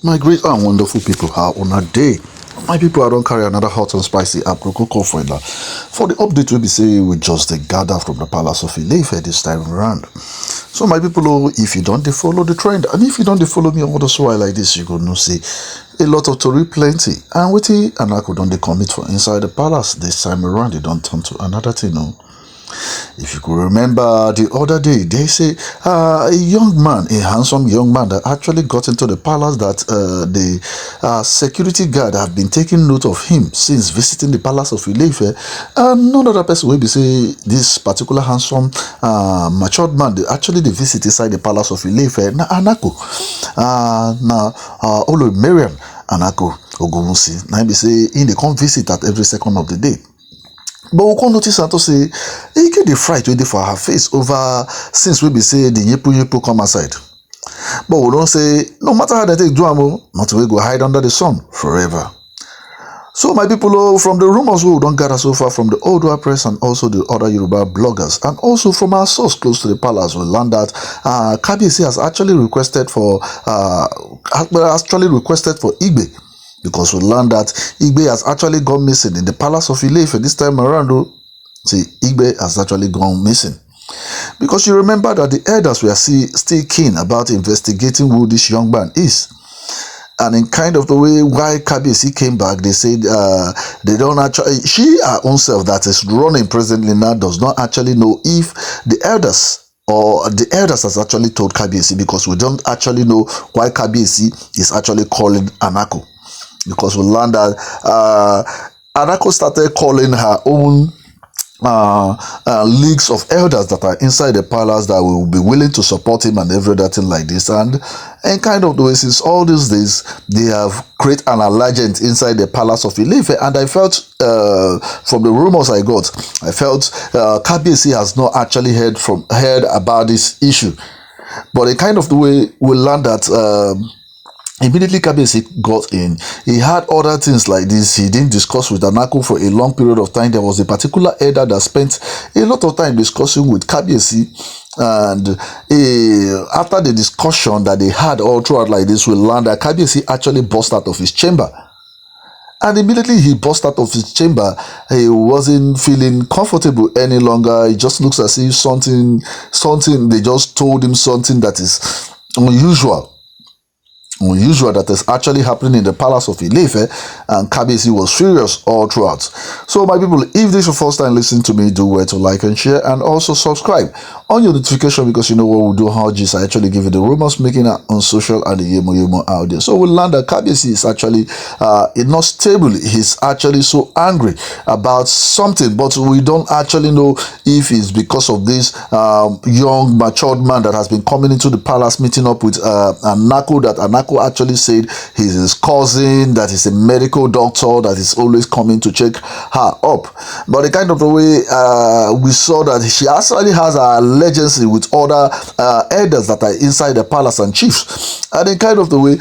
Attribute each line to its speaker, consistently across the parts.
Speaker 1: My great and wonderful people, how on a day? My people, I don't carry another hot and spicy apricot for now. For the update, we be say we just gather from the palace of Ife this time around. So my people, if you don't follow the trend, and if you don't follow me all the while like this, you gonna see a lot of Tori plenty. And with it, Anako don't they commit for inside the palace this time around. They don't turn to another thing, no. If you could remember the other day, they say a young man, a handsome young man that actually got into the palace, that the security guard have been taking note of him since visiting the palace of Ife. And none other person will be say this particular handsome matured man, they visit inside the palace of Ife. Na Anako, Olori Mariam, Anako, ogunwusi. Now be say in they come visit at every second of the day. But we can notice and to say, he get the fright waiting for her face over since we be say the yepu come aside. But we don't say, no matter how they take drama, not we go hide under the sun forever. So my people, from the rumors we don't gather so far from the Oduwa press and also the other Yoruba bloggers, and also from our source close to the palace, we learned that Kabiyesi has actually requested for Igbi. Because we learned that Igbi has actually gone missing in the palace of Ife this time around. See, Igbi has actually gone missing. Because you remember that the elders were still keen about investigating who this young man is. And in kind of the way why Kabiyesi came back, they said they don't actually, she her own self that is running presently now does not actually know if the elders or the elders has actually told Kabiyesi, because we don't actually know why Kabiyesi is actually calling Anako. Because we learned that Anako started calling her own leagues of elders that are inside the palace that will be willing to support him and every other thing like this. And kind of the way since all these days, they have created an alliance inside the palace of Ife. And I felt from the rumors I got, I felt Kabiyesi has not actually heard about this issue. But in kind of the way we learned that immediately Kabiyesi got in, he had other things like this. He didn't discuss with Anako for a long period of time. There was a particular elder that spent a lot of time discussing with Kabiyesi, and after the discussion that they had all throughout like this, we learned that Kabiyesi actually burst out of his chamber. And immediately he burst out of his chamber, he wasn't feeling comfortable any longer. It just looks as if something, they just told him something that is unusual that is actually happening in the palace of Ife, and Kabiyesi was furious all throughout. So my people, if this is your first time listening to me, do well to like and share, and also subscribe on your notification, because you know what we do, how just I actually give you the rumors making it on social and the yemo out there. So we learned that Kabiyesi is actually not stable. He's actually so angry about something, but we don't actually know if it's because of this young matured man that has been coming into the palace, meeting up with Anako, that Anako actually said he's his cousin, that is a medical doctor that is always coming to check her up. But the kind of the way we saw that she actually has a allegiance with other elders that are inside the palace and chiefs. And in kind of the way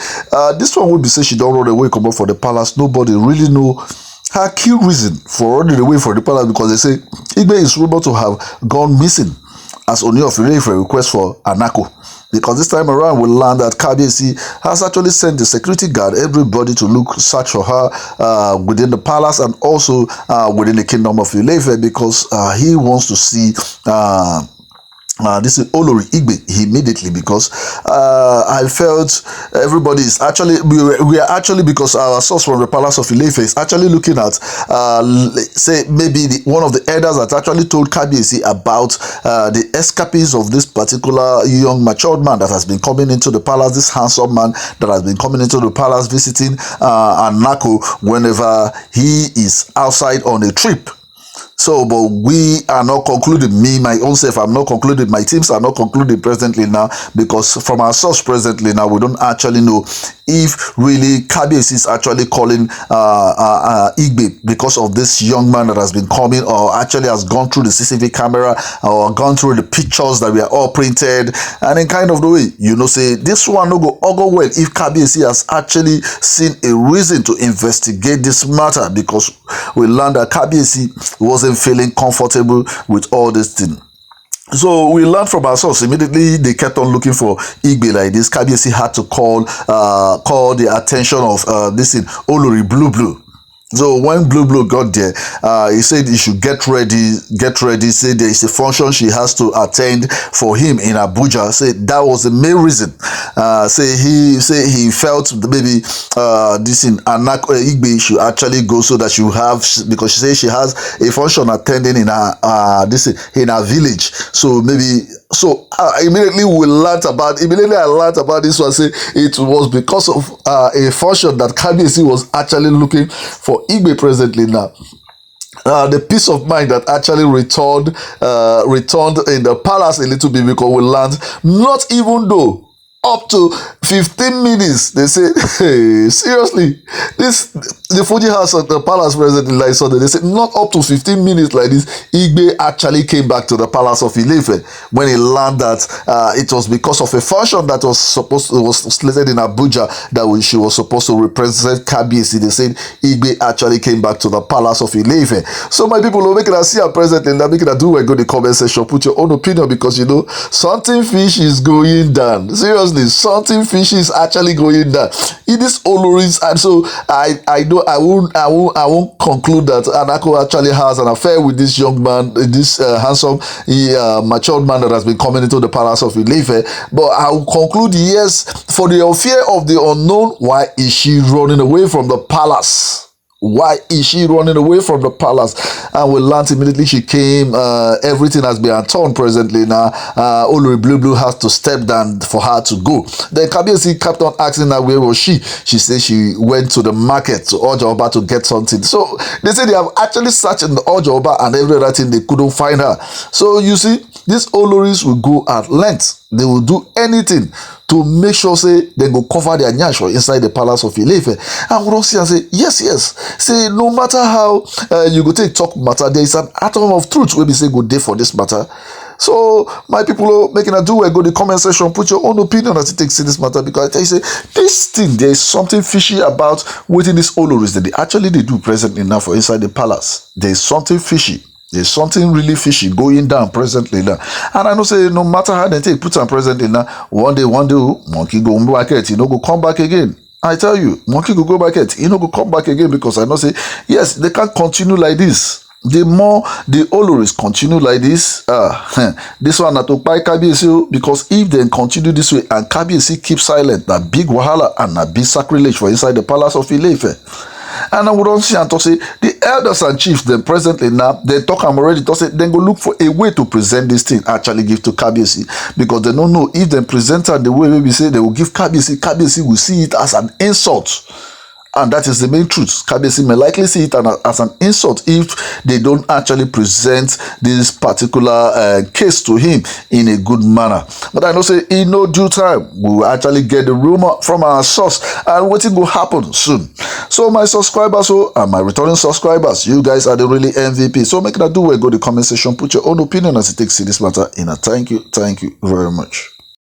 Speaker 1: this one would be say she don't run away come up for the palace. Nobody really know her key reason for running away from the palace, because they say Igbi is rumored to have gone missing as Ooni of Ife request for Anako. Because this time around we learned that Kabiyesi has actually sent the security guard, everybody to search for her within the palace and also within the kingdom of Ife, because he wants to see this is Olori Igbi immediately, because I felt everybody is actually, we are actually, because our source from the palace of Ife is actually looking at say maybe one of the elders that actually told Kabiyesi about the escapades of this particular young matured man that has been coming into the palace, this handsome man that has been coming into the palace visiting Anako whenever he is outside on a trip. So, but we are not concluding, me, my own self, I'm not concluding, my teams are not concluding presently now, because from our source presently now, we don't actually know if really Kabiyesi is actually calling Igbi because of this young man that has been coming, or actually has gone through the CCTV camera, or gone through the pictures that we are all printed, and in kind of the way, you know, say this one no go well if Kabiyesi has actually seen a reason to investigate this matter, because we learned that Kabiyesi wasn't feeling comfortable with all this thing. So we learned from our source. Immediately they kept on looking for Igbi like this. Kabiyesi had to call the attention of this in Olori Blue. So when Blue got there, he said he should get ready. Say there is a function she has to attend for him in Abuja. Say that was the main reason. Say he felt maybe this in Anako Igbi should actually go so that she will have, because she says she has a function attending in her in her village. So maybe. So immediately I learned about this one. Say it was because of a function that Kabiyesi was actually looking for Igbe presently now. The peace of mind that actually returned in the palace a little bit, because we learned not even though up to 15 minutes they say, hey, seriously, the Fuji house at the palace presently like Sunday, they said not up to 15 minutes like this, Igbe actually came back to the palace of Ilefe when he learned that it was because of a function that was slated in Abuja that she was supposed to represent Kabiyesi. They said Igbe actually came back to the palace of Ilefe. So my people will make it see her presently, and make it do go the comment section, put your own opinion, because you know something fish is going down. Seriously, something fishy is actually going down in this Oloris. And so I know I won't conclude that Anako actually has an affair with this young man, this handsome matured man that has been coming into the palace of Ilefe. But I will conclude, yes, for the fear of the unknown, why is she running away from the palace? Why is she running away from the palace? And we learned immediately she came. Everything has been turned presently now. Olori Blue has to step down for her to go. Then Kabiyesi kept on asking her where was she. She said she went to the market to Ojoba to get something. So they say they have actually searched in the Ojoba and every other thing, they couldn't find her. So you see, these Oloris will go at length. They will do anything to make sure say they go cover their nyasho inside the palace of Ilefe. And we don't see and say yes. Say no matter how you go take talk matter, there is an atom of truth where we say go day for this matter. So my people making a do go the comment section, put your own opinion as it takes in this matter, because I tell you say this thing, there is something fishy about waiting this Oloris that they do presently now for inside the palace. There is something fishy. There's something really fishy going down presently now. And I know say no matter how they take put on presently now, one day, monkey go market, go come back again. I tell you, monkey go market, go come back again, because I know say, yes, they can't continue like this. The more the Oloris continue like this, this one not to buy Kabiyesi, because if they continue this way and Kabiyesi keep silent, that big wahala and a big sacrilege for inside the palace of Ilefe. And I would also say the elders and chiefs, then presently now, they talk I'm already to say then go look for a way to present this thing, actually give to Kabiyesi, because they don't know if they present her the way we say they will give Kabiyesi will see it as an insult. And that is the main truth. Kabiyesi may likely see it as an insult if they don't actually present this particular case to him in a good manner. But I know say in no due time, we will actually get the rumor from our source, and waiting will happen soon. So my subscribers and my returning subscribers, you guys are the really MVP. So make that do go the comment section, put your own opinion as it takes in this matter. Thank you very much.